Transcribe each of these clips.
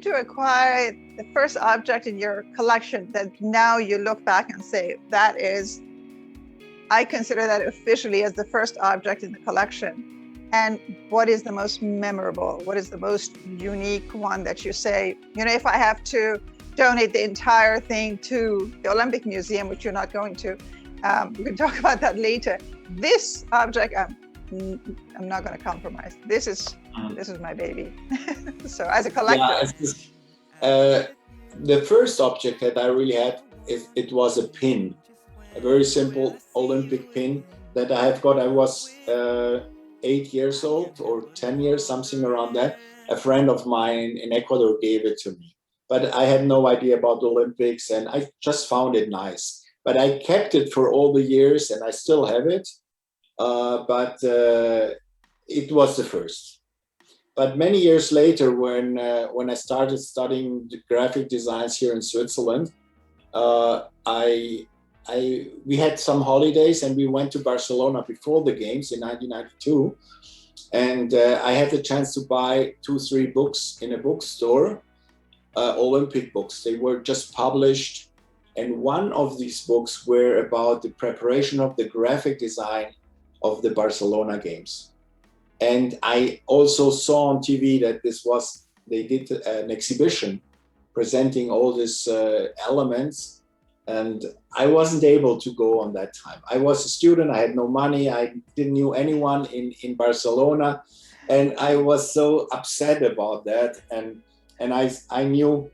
To acquire the first object in your collection that now you look back and say, that is, I consider that officially as the first object in the collection. And what is the most memorable? What is the most unique one that you say, if I have to donate the entire thing to the Olympic Museum, which you're not going to, we can talk about that later. This object, I'm not going to compromise. This is my baby. So as a collector. Yeah, the first object that I really had, it was a pin, a very simple Olympic pin that I have got. I was 8 years old or 10 years, something around that. A friend of mine in Ecuador gave it to me, but I had no idea about the Olympics and I just found it nice. But I kept it for all the years and I still have it. But it was the first. But many years later, when I started studying graphic designs here in Switzerland, we had some holidays and we went to Barcelona before the games in 1992, and I had the chance to buy 2-3 books in a bookstore, Olympic books. They were just published, and one of these books were about the preparation of the graphic design of the Barcelona games. And I also saw on TV that they did an exhibition presenting all these elements, and I wasn't able to go on that time. I was a student, I had no money, I didn't know anyone in Barcelona, and I was so upset about that, and I knew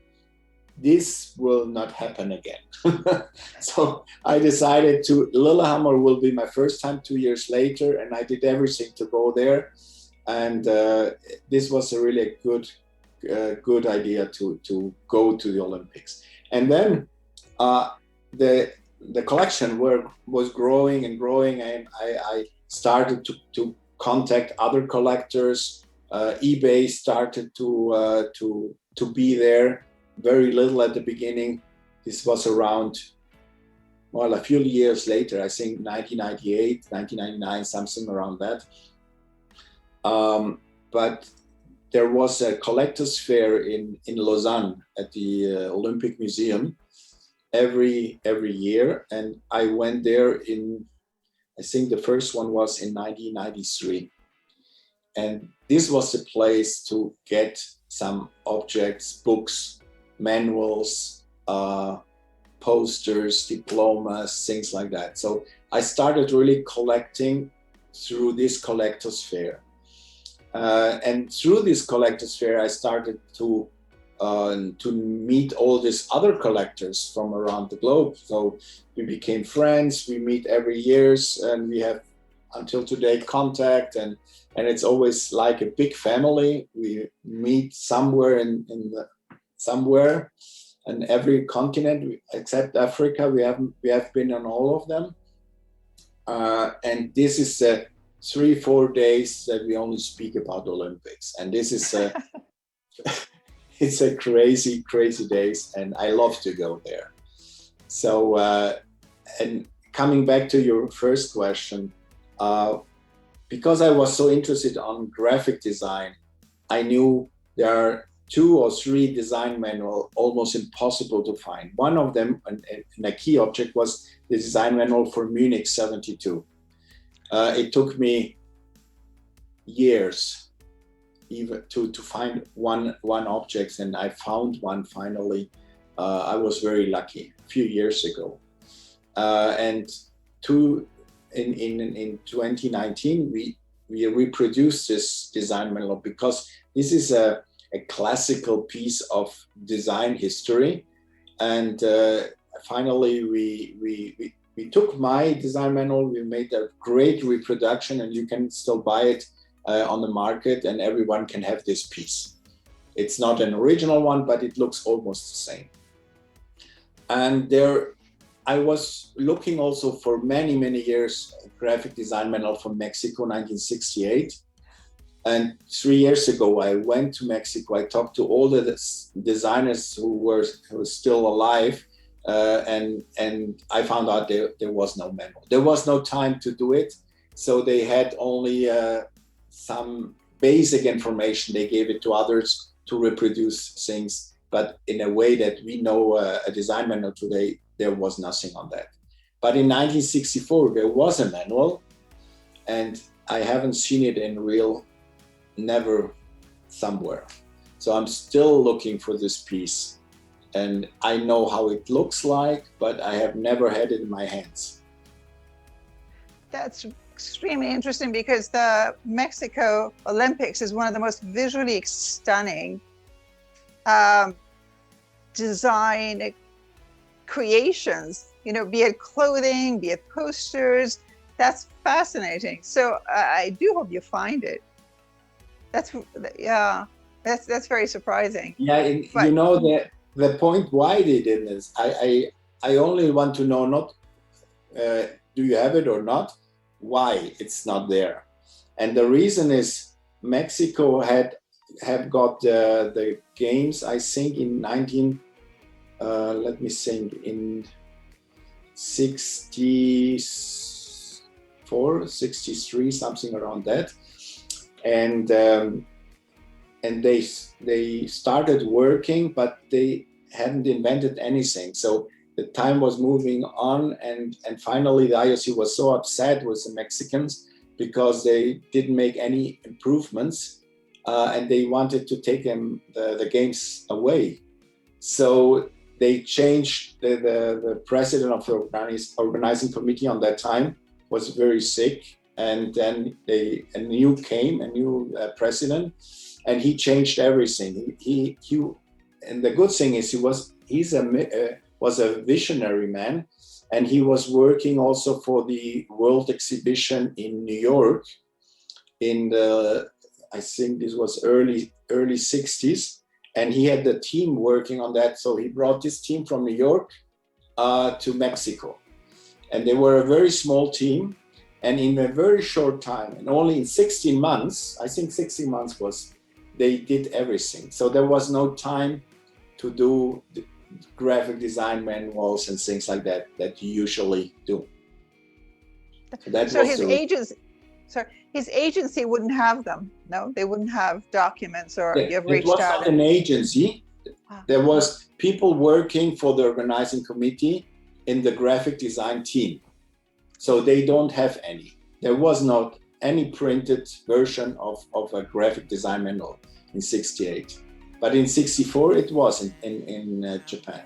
this will not happen again. So I decided Lillehammer will be my first time 2 years later, and I did everything to go there. And this was a really good idea to go to the Olympics. And then the collection was growing and growing, and I started to contact other collectors. eBay started to be there. Very little at the beginning. This was around, well, a few years later, I think 1998, 1999, something around that. But there was a collector's fair in Lausanne at the Olympic Museum every year. And I went there I think the first one was in 1993. And this was the place to get some objects, books, manuals, posters, diplomas, things like that. So I started really collecting through this collector's fair. And through this collector's fair, I started to meet all these other collectors from around the globe. So we became friends, we meet every year, and we have until today contact, and it's always like a big family. We meet somewhere somewhere in every continent except Africa. We have been on all of them, and this is 3-4 days that we only speak about the Olympics, and this is it's a crazy days, and I love to go there. So and coming back to your first question, because I was so interested on graphic design, I knew there are 2 or 3 design manuals almost impossible to find. One of them, and a key object, was the design manual for Munich 72. It took me years even to find one object, and I found one finally. I was very lucky a few years ago. And in 2019, we reproduced this design manual because this is a classical piece of design history. And finally, we took my design manual, we made a great reproduction, and you can still buy it on the market, and everyone can have this piece. It's not an original one, but it looks almost the same. And I was looking also for many years graphic design manual from Mexico, 1968. And 3 years ago, I went to Mexico. I talked to all the designers who were still alive, and I found out there was no manual. There was no time to do it, so they had only some basic information. They gave it to others to reproduce things, but in a way that we know a design manual today, there was nothing on that. But in 1964, there was a manual, and I haven't seen it in real, never somewhere. So I'm still looking for this piece. And I know how it looks like, but I have never had it in my hands. That's extremely interesting, because the Mexico Olympics is one of the most visually stunning design creations, you know, be it clothing, be it posters. That's fascinating. So I do hope you find it. That's very surprising. Yeah, but, you know, the point why they did this, I only want to know, not do you have it or not, why it's not there. And the reason is Mexico have got the games, I think in let me think, in 64, 63, something around that. And they started working, but they hadn't invented anything. So the time was moving on, and finally the IOC was so upset with the Mexicans because they didn't make any improvements, and they wanted to take the games away. So they changed the president of the organizing committee on that time was very sick, and then a new president, and he changed everything. He and the good thing is he was a visionary man, and he was working also for the World Exhibition in New York in the, I think this was early 60s, and he had the team working on that. So he brought this team from New York to Mexico, and they were a very small team. And in a very short time, and only in 16 months, I think 16 months they did everything. So there was no time to do the graphic design manuals and things like that you usually do. So his agency wouldn't have them. No, they wouldn't have documents, or you've reached out. It was not an agency. There was people working for the organizing committee in the graphic design team. So they don't have any. There was not any printed version of a graphic design manual in 68. But in 64, it was in Japan.